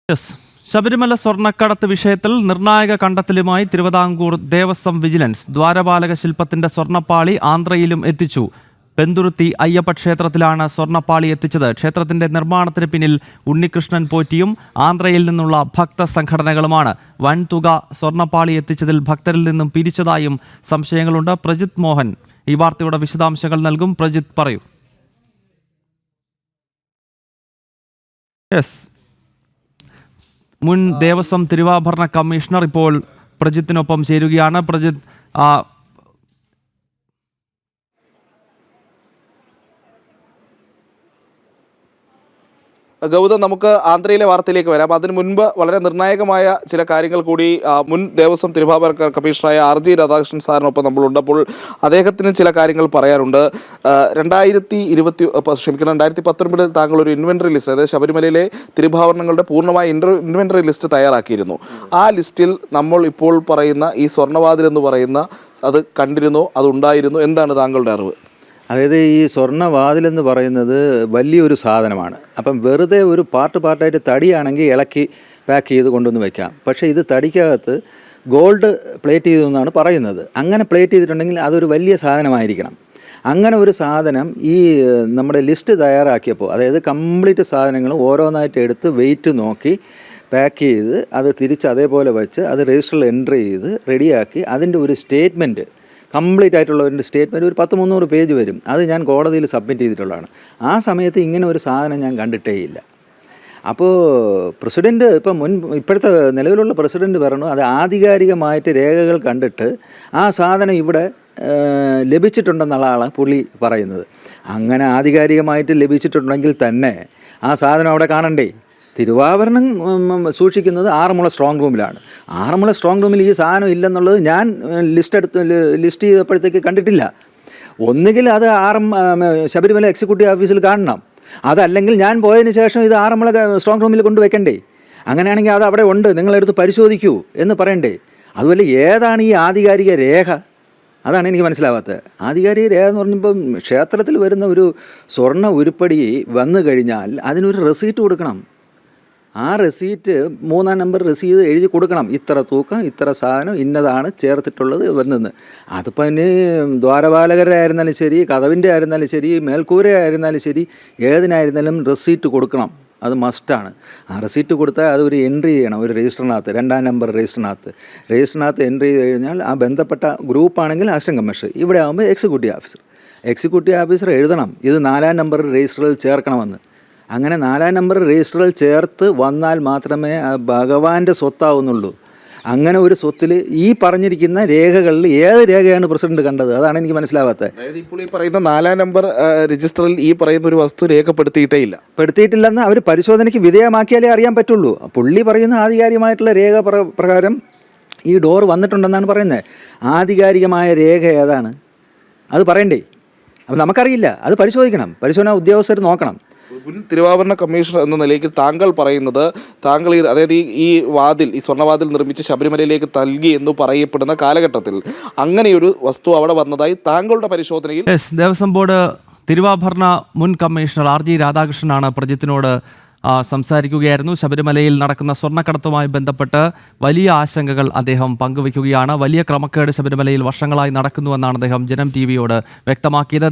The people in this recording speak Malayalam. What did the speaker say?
യെസ്, ശബരിമല സ്വർണ്ണക്കടത്ത് വിഷയത്തിൽ നിർണായക കണ്ടെത്തലുമായി തിരുവിതാംകൂർ ദേവസ്വം വിജിലൻസ് ദ്വാരപാലക ശില്പത്തിന്റെ സ്വർണ്ണപ്പാളി ആന്ധ്രയിലും എത്തിച്ചു. പെന്തുരുത്തി അയ്യപ്പ ക്ഷേത്രത്തിലാണ് സ്വർണ്ണപ്പാളി എത്തിച്ചത്. ക്ഷേത്രത്തിന്റെ നിർമ്മാണത്തിന് പിന്നിൽ ഉണ്ണികൃഷ്ണൻ പോറ്റിയും ആന്ധ്രയിൽ നിന്നുള്ള ഭക്ത സംഘടനകളുമാണ്. വൻതുക സ്വർണ്ണപ്പാളി എത്തിച്ചതിൽ ഭക്തരിൽ നിന്നും പിരിച്ചതായും സംശയങ്ങളുണ്ട്. പ്രജിത് മോഹൻ ഈ വാർത്തയുടെ വിശദാംശങ്ങൾ നൽകും. പ്രജിത്, പറയൂ. യെസ്, മുൻ ദേവസ്വം തിരുവാഭരണ കമ്മീഷണർ ഇപ്പോൾ പ്രജിത്തിനൊപ്പം ചേരുകയാണ്. പ്രജിത്ത്, ഗൗതം, നമുക്ക് ആന്ധ്രയിലെ വാർത്തയിലേക്ക് വരാം. അതിനു മുൻപ് വളരെ നിർണായകമായ ചില കാര്യങ്ങൾ കൂടി മുൻ ദേവസ്വം തിരുവാഭരണ കമ്മീഷണറായ RG രാധാകൃഷ്ണൻ സാറിനൊപ്പം നമ്മളുണ്ട്. അപ്പോൾ അദ്ദേഹത്തിന് ചില കാര്യങ്ങൾ പറയാനുണ്ട്. 2019 താങ്കൾ ഒരു ഇൻവെന്ററി ലിസ്റ്റ്, അതായത് ശബരിമലയിലെ തിരുവാഭരണങ്ങളുടെ പൂർണ്ണമായ ഇൻവെന്ററി ലിസ്റ്റ് തയ്യാറാക്കിയിരുന്നു. ആ ലിസ്റ്റിൽ നമ്മൾ ഇപ്പോൾ പറയുന്ന ഈ സ്വർണ്ണവാതിൽ എന്ന് പറയുന്ന അത് കണ്ടിരുന്നോ, അതുണ്ടായിരുന്നു? എന്താണ് താങ്കളുടെ അറിവ്? അതായത് ഈ സ്വർണ്ണവാതിലെന്ന് പറയുന്നത് വലിയൊരു സാധനമാണ്. അപ്പം വെറുതെ ഒരു പാർട്ടായിട്ട് തടിയാണെങ്കിൽ ഇളക്കി പാക്ക് ചെയ്ത് കൊണ്ടുവന്ന് വയ്ക്കാം. പക്ഷേ ഇത് തടിക്കകത്ത് ഗോൾഡ് പ്ലേറ്റ് ചെയ്തെന്നാണ് പറയുന്നത്. അങ്ങനെ പ്ലേറ്റ് ചെയ്തിട്ടുണ്ടെങ്കിൽ അതൊരു വലിയ സാധനമായിരിക്കണം. അങ്ങനെ ഒരു സാധനം ഈ നമ്മുടെ ലിസ്റ്റ് തയ്യാറാക്കിയപ്പോൾ, അതായത് കംപ്ലീറ്റ് സാധനങ്ങളും ഓരോന്നായിട്ട് എടുത്ത് വെയിറ്റ് നോക്കി പാക്ക് ചെയ്ത് അത് തിരിച്ച് അതേപോലെ വെച്ച് അത് രജിസ്റ്ററിൽ എൻട്രി ചെയ്ത് റെഡിയാക്കി അതിൻ്റെ ഒരു സ്റ്റേറ്റ്മെൻറ്റ്, കംപ്ലീറ്റ് ആയിട്ടുള്ള ഒരു സ്റ്റേറ്റ്മെൻറ്റ്, ഒരു 100-300 പേജ് വരും. അത് ഞാൻ കോടതിയിൽ സബ്മിറ്റ് ചെയ്തിട്ടുള്ളതാണ്. ആ സമയത്ത് ഇങ്ങനെ ഒരു സാധനം ഞാൻ കണ്ടിട്ടേ ഇല്ല. അപ്പോൾ പ്രസിഡൻറ്റ് ഇപ്പോഴത്തെ നിലവിലുള്ള പ്രസിഡൻറ്റ് പറഞ്ഞു അത് ആധികാരികമായിട്ട് രേഖകൾ കണ്ടിട്ട് ആ സാധനം ഇവിടെ ലഭിച്ചിട്ടുണ്ടെന്നുള്ളതാണ് പുള്ളി പറയുന്നത്. അങ്ങനെ ആധികാരികമായിട്ട് ലഭിച്ചിട്ടുണ്ടെങ്കിൽ തന്നെ ആ സാധനം അവിടെ കാണണ്ടേ? തിരുവാഭരണം സൂക്ഷിക്കുന്നത് ആറന്മുള സ്ട്രോങ് റൂമിലാണ്. ആറന്മുള സ്ട്രോങ് റൂമിൽ ഈ സാധനം ഇല്ലെന്നുള്ളത് ഞാൻ ലിസ്റ്റ് ചെയ്തപ്പോഴത്തേക്ക് കണ്ടിട്ടില്ല. ഒന്നുകിൽ അത് ശബരിമല എക്സിക്യൂട്ടീവ് ഓഫീസിൽ കാണണം, അതല്ലെങ്കിൽ ഞാൻ പോയതിന് ശേഷം ഇത് ആറന്മുള സ്ട്രോങ് റൂമിൽ കൊണ്ടുവയ്ക്കണ്ടേ? അങ്ങനെയാണെങ്കിൽ അത് അവിടെ ഉണ്ട്, നിങ്ങളെടുത്ത് പരിശോധിക്കൂ എന്ന് പറയണ്ടേ? അതുപോലെ ഏതാണ് ഈ ആധികാരിക രേഖ? അതാണ് എനിക്ക് മനസ്സിലാവാത്തത്. ആധികാരിക രേഖ എന്ന് പറഞ്ഞപ്പോൾ ക്ഷേത്രത്തിൽ വരുന്ന ഒരു സ്വർണ്ണ ഉരുപ്പടി വന്നു കഴിഞ്ഞാൽ അതിനൊരു റെസീറ്റ് കൊടുക്കണം. ആ റെസീറ്റ് 3-ാം നമ്പർ രസീത് എഴുതി കൊടുക്കണം. ഇത്ര തൂക്കം, ഇത്ര സാധനം, ഇന്നതാണ് ചേർത്തിട്ടുള്ളത് വന്നെന്ന്. അതിപ്പോൾ ഇനി ദ്വാരപാലകരായിരുന്നാലും ശരി, കതവിൻ്റെ ആയിരുന്നാലും ശരി, മേൽക്കൂര ആയിരുന്നാലും ശരി, ഏതിനായിരുന്നാലും റെസീറ്റ് കൊടുക്കണം. അത് മസ്റ്റാണ്. ആ റെസീറ്റ് കൊടുത്താൽ അത് ഒരു എൻട്രി ചെയ്യണം ഒരു രജിസ്റ്ററിനകത്ത്, 2-ാം നമ്പർ രജിസ്റ്ററിനകത്ത് എൻട്രി ചെയ്ത് കഴിഞ്ഞാൽ ആ ബന്ധപ്പെട്ട ഗ്രൂപ്പാണെങ്കിൽ അസിസ്റ്റന്റ് കമ്മീഷണർ, ഇവിടെ ആകുമ്പോൾ എക്സിക്യൂട്ടീവ് ഓഫീസർ എഴുതണം ഇത് 4-ാം നമ്പർ രജിസ്റ്ററിൽ ചേർക്കണമെന്ന്. അങ്ങനെ 4-ാം നമ്പർ രജിസ്റ്ററിൽ ചേർത്ത് വന്നാൽ മാത്രമേ ഭഗവാന്റെ സ്വത്താവുന്നുള്ളൂ. അങ്ങനെ ഒരു സ്വത്തിൽ ഈ പറഞ്ഞിരിക്കുന്ന രേഖകളിൽ ഏത് രേഖയാണ് പ്രസിഡന്റ് കണ്ടത്? അതാണ് എനിക്ക് മനസ്സിലാവാത്തത്. അതായത് ഇപ്പോൾ ഈ പറയുന്ന 4-ാം നമ്പർ രജിസ്റ്ററിൽ ഈ പറയുന്ന ഒരു വസ്തു രേഖപ്പെടുത്തിയിട്ടില്ലെന്ന് അവർ പരിശോധനയ്ക്ക് വിധേയമാക്കിയാലേ അറിയാൻ പറ്റുള്ളൂ. പുള്ളി പറയുന്ന ആധികാരികമായിട്ടുള്ള രേഖ പ്രകാരം ഈ ഡോർ വന്നിട്ടുണ്ടെന്നാണ് പറയുന്നത്. ആധികാരികമായ രേഖ ഏതാണ്? അത് പറയണ്ടേ? അപ്പം നമുക്കറിയില്ല, അത് പരിശോധിക്കണം. പരിശോധന ഉദ്യോഗസ്ഥർ നോക്കണം. മുൻ തിരുവാഭരണ കമ്മീഷണർ എന്ന നിലയ്ക്ക് താങ്കൾ പറയുന്നത്, താങ്കൾ അതായത് ഈ സ്വർണ്ണവാതിൽ നിർമ്മിച്ച് ശബരിമലയിലേക്ക് നൽകി എന്ന് പറയപ്പെടുന്ന കാലഘട്ടത്തിൽ അങ്ങനെയൊരു വസ്തു അവിടെ വന്നതായി താങ്കളുടെ പരിശോധനയിൽ. ദേവസ്വം ബോർഡ് തിരുവാഭരണ മുൻ കമ്മീഷണർ RG രാധാകൃഷ്ണനാണ് പ്രജിത്തിനോട് സംസാരിക്കുകയായിരുന്നു. ശബരിമലയിൽ നടക്കുന്ന സ്വർണ്ണക്കടത്തുമായി ബന്ധപ്പെട്ട് വലിയ ആശങ്കകൾ അദ്ദേഹം പങ്കുവയ്ക്കുകയാണ്. വലിയ ക്രമക്കേട് ശബരിമലയിൽ വർഷങ്ങളായി നടക്കുന്നുവെന്നാണ് അദ്ദേഹം ജനം TV യോട് വ്യക്തമാക്കിയത്.